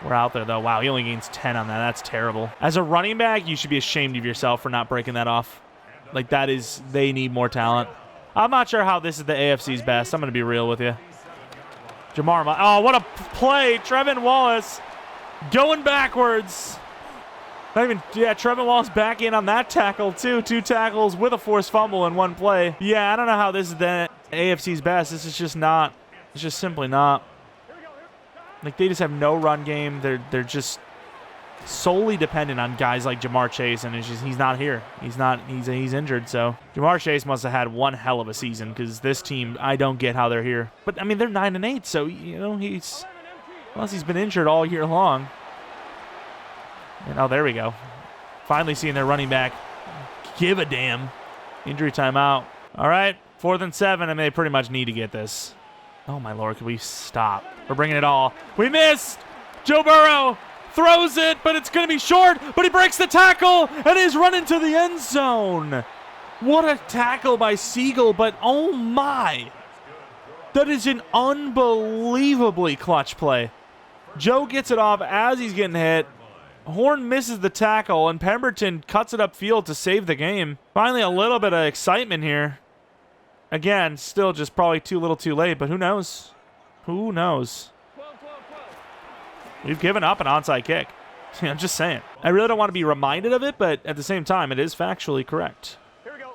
We're out there, though. Wow, he only gains 10 on that. That's terrible. As a running back, you should be ashamed of yourself for not breaking that off. Like, that is, they need more talent. I'm not sure how this is the AFC's best. I'm going to be real with you. Jamar, oh, what a play. Trevin Wallace going backwards. Not even, yeah, Trevin Wallace back in on that tackle, too. 2 tackles with a forced fumble in 1 play. Yeah, I don't know how this is the AFC's best. This is just not. It's just simply not. Like, they just have no run game. They're just solely dependent on guys like Jamar Chase, and it's just he's not here. He's injured, so Jamar Chase must have had one hell of a season because this team, I don't get how they're here. But I mean, they're 9-8, so unless he's been injured all year long. And oh, there we go. Finally seeing their running back give a damn. Injury timeout. All right, 4th and 7, and they pretty much need to get this. Oh, my Lord, can we stop? We're bringing it all. We missed! Joe Burrow throws it, but it's going to be short, but he breaks the tackle, and he's running to the end zone. What a tackle by Siegel, but oh, my. That is an unbelievably clutch play. Joe gets it off as he's getting hit. Horn misses the tackle, and Pemberton cuts it upfield to save the game. Finally, a little bit of excitement here. Again, still just probably too little too late, but who knows? Who knows? We've given up an onside kick. I'm just saying. I really don't want to be reminded of it, but at the same time, it is factually correct. Here we go.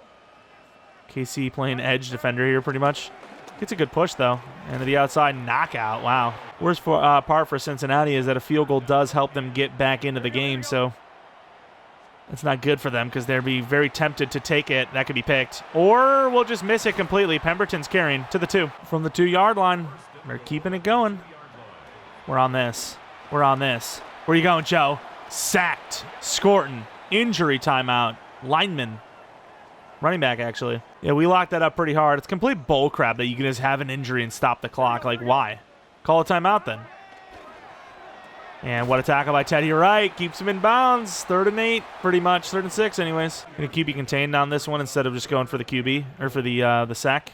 KC playing edge defender here pretty much. Gets a good push, though. And to the outside, knockout. Wow. Worst part for Cincinnati is that a field goal does help them get back into the game, so that's not good for them because they'll be very tempted to take it. That could be picked. Or we'll just miss it completely. Pemberton's carrying to the 2. From the 2-yard line, they're keeping it going. We're on this. We're on this. Where you going, Joe? Sacked. Scorton. Injury timeout. Lineman. Running back, actually. Yeah, we locked that up pretty hard. It's complete bull crap that you can just have an injury and stop the clock. Like, why? Call a timeout then. And what a tackle by Teddy Wright. Keeps him in bounds. 3rd and 8, pretty much. 3rd and 6, anyways. Gonna keep you contained on this one instead of just going for the QB or for the sack.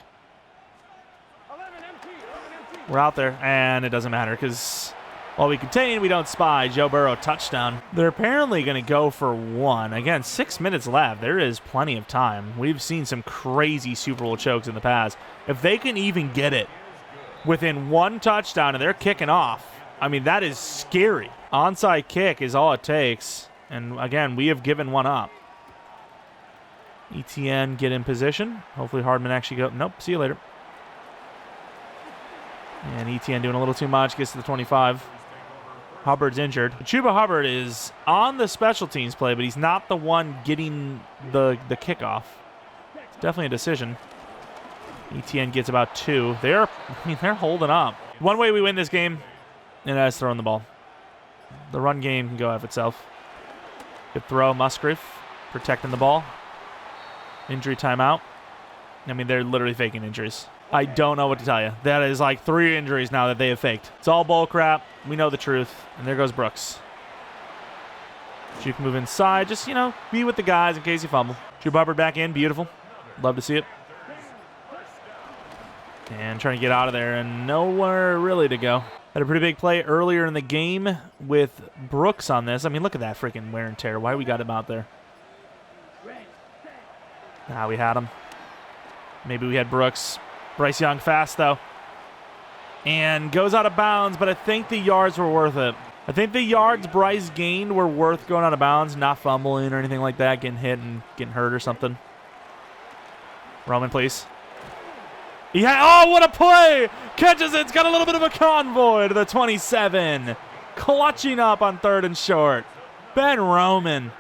We're out there, and it doesn't matter because while we contain, we don't spy. Joe Burrow touchdown. They're apparently going to go for 1. Again, 6 minutes left. There is plenty of time. We've seen some crazy Super Bowl chokes in the past. If they can even get it within 1 touchdown and they're kicking off, I mean, that is scary. Onside kick is all it takes. And again, we have given 1 up. ETN get in position. Hopefully Hardman actually go. Nope, see you later. And ETN doing a little too much. Gets to the 25. Hubbard's injured. Chuba Hubbard is on the special teams play, but he's not the one getting the kickoff. It's definitely a decision. ETN gets about 2. They're holding up. One way we win this game, and that's throwing the ball. The run game can go F itself. Good throw, Musgrave, protecting the ball. Injury timeout. I mean, they're literally faking injuries. I don't know what to tell you. That is like 3 injuries now that they have faked. It's all bull crap. We know the truth. And there goes Brooks. You can move inside. Just, be with the guys in case you fumble. Drew Hubbard back in. Beautiful. Love to see it. And trying to get out of there and nowhere really to go. Had a pretty big play earlier in the game with Brooks on this. I mean, look at that freaking wear and tear. Why we got him out there? We had him. Maybe we had Brooks. Bryce Young fast, though. And goes out of bounds, but I think the yards were worth it. I think the yards Bryce gained were worth going out of bounds, not fumbling or anything like that, getting hit and getting hurt or something. Roman, please. Yeah, oh, what a play! Catches it. It's got a little bit of a convoy to the 27. Clutching up on 3rd and short. Ben Roman.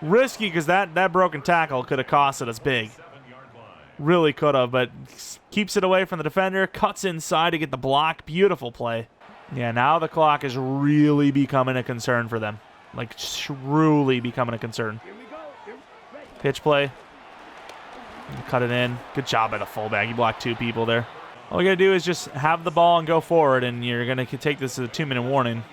Risky because that broken tackle could have costed us big. Really could have, but keeps it away from the defender. Cuts inside to get the block. Beautiful play. Yeah, now the clock is really becoming a concern for them. Like, truly becoming a concern. Pitch play. Cut it in. Good job by the fullback. He blocked 2 people there. All you got to do is just have the ball and go forward, and you're going to take this as a 2-minute warning.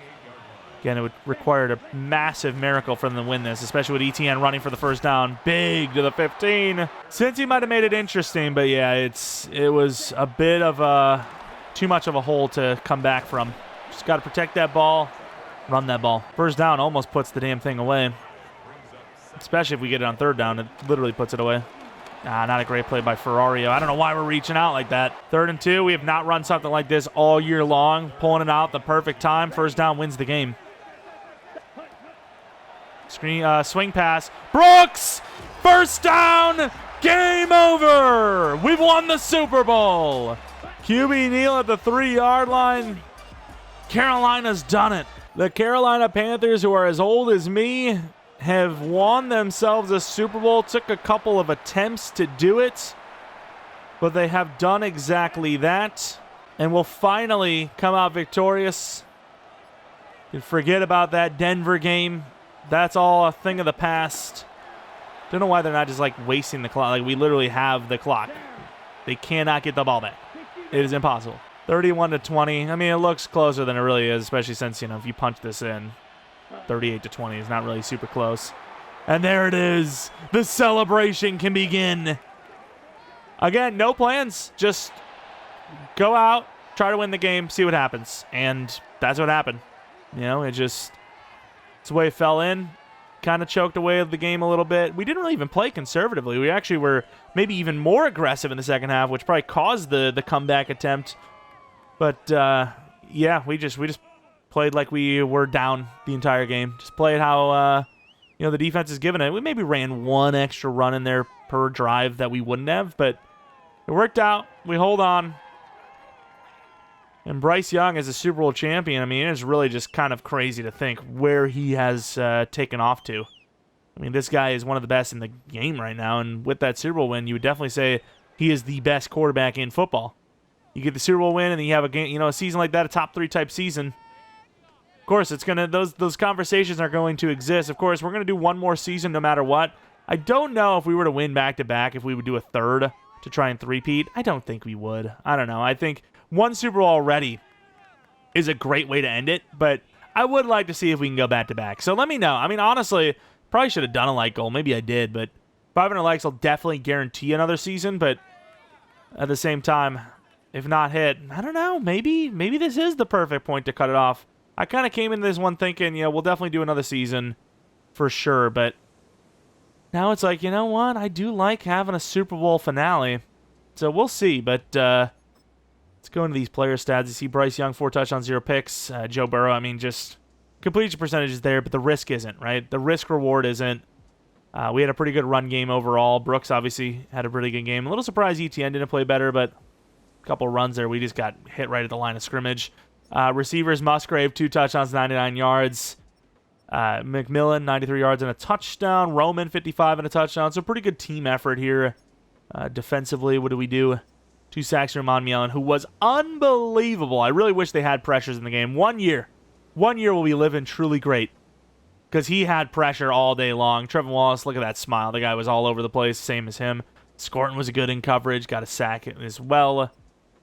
Again, it would require a massive miracle for them to win this, especially with ETN running for the first down. Big to the 15. Cincy might have made it interesting, but yeah, it was a bit of too much of a hole to come back from. Just got to protect that ball, run that ball. First down almost puts the damn thing away. Especially if we get it on 3rd down, it literally puts it away. Not a great play by Ferrario. I don't know why we're reaching out like that. 3rd and 2, we have not run something like this all year long. Pulling it out the perfect time. First down wins the game. Swing pass. Brooks! First down! Game over! We've won the Super Bowl! QB kneel at the 3-yard line. Carolina's done it. The Carolina Panthers, who are as old as me, have won themselves a Super Bowl. Took a couple of attempts to do it, but they have done exactly that and will finally come out victorious. You forget about that Denver game. That's all a thing of the past. Don't know why they're not just like wasting the clock. Like, we literally have the clock. They cannot get the ball back. It is impossible. 31-20. I mean, it looks closer than it really is, especially since, if you punch this in, 38-20 is not really super close. And there it is. The celebration can begin. Again, no plans. Just go out, try to win the game, see what happens. And that's what happened. It's the way it fell in. Kind of choked away the game a little bit. We didn't really even play conservatively. We actually were maybe even more aggressive in the second half, which probably caused the comeback attempt. But, yeah, we just played like we were down the entire game. Just played how, the defense is giving it. We maybe ran 1 extra run in there per drive that we wouldn't have, but it worked out. We hold on. And Bryce Young as a Super Bowl champion, I mean, it's really just kind of crazy to think where he has taken off to. I mean, this guy is one of the best in the game right now, and with that Super Bowl win, you would definitely say he is the best quarterback in football. You get the Super Bowl win, and then you have a game, a season like that, a top 3 type season. Of course, it's gonna those conversations are going to exist. Of course, we're gonna do one more season no matter what. I don't know if we were to win back-to-back, if we would do a third to try and three-peat. I don't think we would. I don't know. I think one Super Bowl already is a great way to end it, but I would like to see if we can go back-to-back. So let me know. I mean, honestly, probably should have done a like goal. Maybe I did, but 500 likes will definitely guarantee another season, but at the same time, if not hit, I don't know. Maybe this is the perfect point to cut it off. I kind of came into this one thinking, we'll definitely do another season for sure, but now it's like, you know what? I do like having a Super Bowl finale, so we'll see, but let's go into these player stats. You see Bryce Young, 4 touchdowns, 0 picks. Joe Burrow, I mean, just completion percentage is there, but the risk isn't, right? The risk-reward isn't. We had a pretty good run game overall. Brooks obviously had a pretty good game. A little surprised ETN didn't play better, but a couple runs there. We just got hit right at the line of scrimmage. Receivers, Musgrave, 2 touchdowns, 99 yards. McMillan, 93 yards and a touchdown. Roman, 55 and a touchdown. So pretty good team effort here. Defensively, what do we do? 2 sacks from Mon Mielon, who was unbelievable. I really wish they had pressures in the game. 1 year. 1 year will be living truly great, because he had pressure all day long. Trevor Wallace, look at that smile. The guy was all over the place, same as him. Scorton was good in coverage, got a sack as well.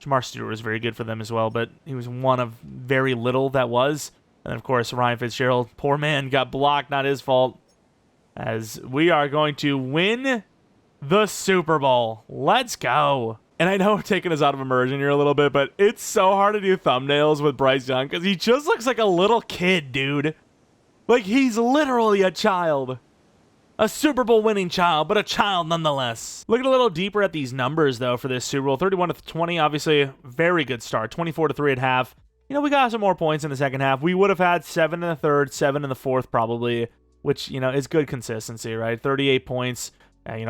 Jamar Stewart was very good for them as well, but he was one of very little that was. And, of course, Ryan Fitzgerald, poor man, got blocked, not his fault, as we are going to win the Super Bowl. Let's go. And I know we're taking us out of immersion here a little bit, but it's so hard to do thumbnails with Bryce Young because he just looks like a little kid, dude. Like, he's literally a child. A Super Bowl winning child, but a child nonetheless. Looking a little deeper at these numbers, though, for this Super Bowl. 31-20, obviously, very good start. 24-3 at half. We got some more points in the second half. We would have had 7 in the third, 7 in the fourth, probably, which, is good consistency, right? 38 points,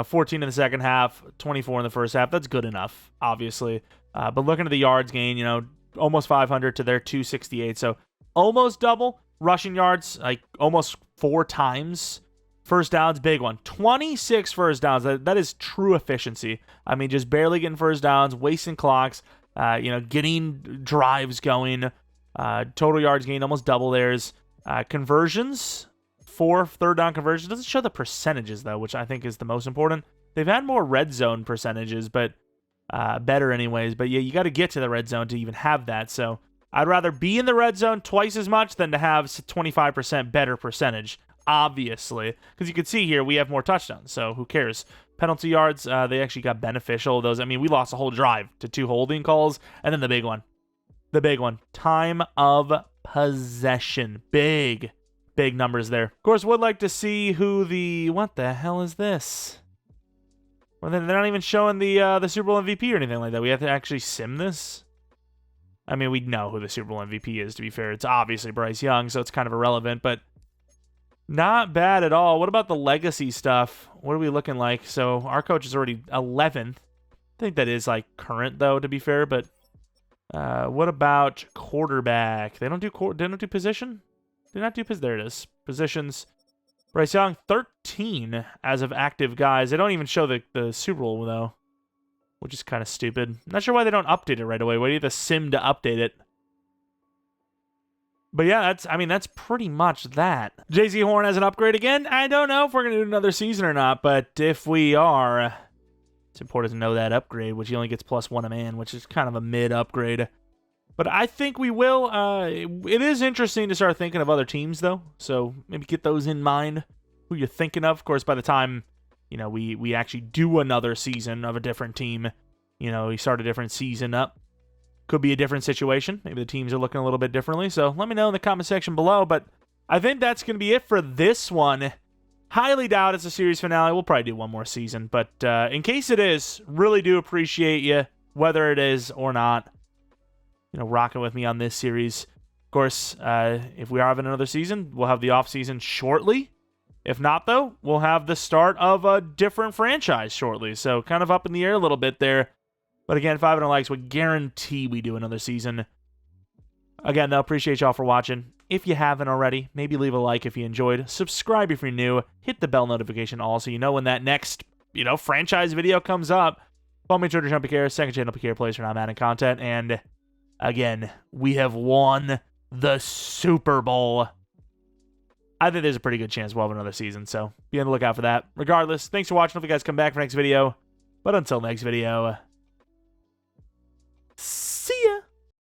14 in the second half, 24 in the first half. That's good enough, obviously. But looking at the yards gain, almost 500 to their 268, so almost double. Rushing yards, like almost 4 times. First downs, big one. 26 first downs. That is true efficiency. I mean, just barely getting first downs, wasting clocks, getting drives going. Total yards gained, almost double theirs. Conversions, 4 third down conversions. Doesn't show the percentages, though, which I think is the most important. They've had more red zone percentages, but better anyways. But yeah, you got to get to the red zone to even have that. So I'd rather be in the red zone twice as much than to have 25% better percentage. Obviously, because you can see here we have more touchdowns, so who cares? Penalty yards, they actually got beneficial. Those, I mean, we lost a whole drive to 2 holding calls, and then the big one, time of possession, big numbers there. Of course, would like to see who what the hell is this? Well, then they're not even showing the Super Bowl MVP or anything like that. We have to actually sim this. I mean, we know who the Super Bowl MVP is. To be fair, it's obviously Bryce Young, so it's kind of irrelevant, but. Not bad at all. What about the legacy stuff? What are we looking like? So our coach is already 11th. I think that is like current though, to be fair. But what about quarterback? They don't do position. They not do position. There it is. Positions. Bryce Young 13 as of active guys. They don't even show the Super Bowl though, which is kind of stupid. Not sure why they don't update it right away. Why do you have to sim to update it? But yeah, that's pretty much that. JC Horn has an upgrade again. I don't know if we're going to do another season or not, but if we are, it's important to know that upgrade, which he only gets +1 a man, which is kind of a mid upgrade. But I think we will. It is interesting to start thinking of other teams, though, so maybe get those in mind, who you're thinking of. Of course, by the time, we actually do another season of a different team, we start a different season up. Could be a different situation. Maybe the teams are looking a little bit differently. So let me know in the comment section below. But I think that's going to be it for this one. Highly doubt it's a series finale. We'll probably do one more season. But in case it is, really do appreciate you, whether it is or not, rocking with me on this series. Of course, if we are having another season, we'll have the off season shortly. If not, though, we'll have the start of a different franchise shortly. So kind of up in the air a little bit there. But again, 500 likes would guarantee we do another season. Again, though, appreciate y'all for watching. If you haven't already, maybe leave a like if you enjoyed. Subscribe if you're new. Hit the bell notification all so you know when that next, franchise video comes up. Follow me on Twitter, Jeromepkr, second channel, Pkr Plays for non-Madden content. And again, we have won the Super Bowl. I think there's a pretty good chance we'll have another season, so be on the lookout for that. Regardless, thanks for watching. Hope you guys come back for next video. But until next video,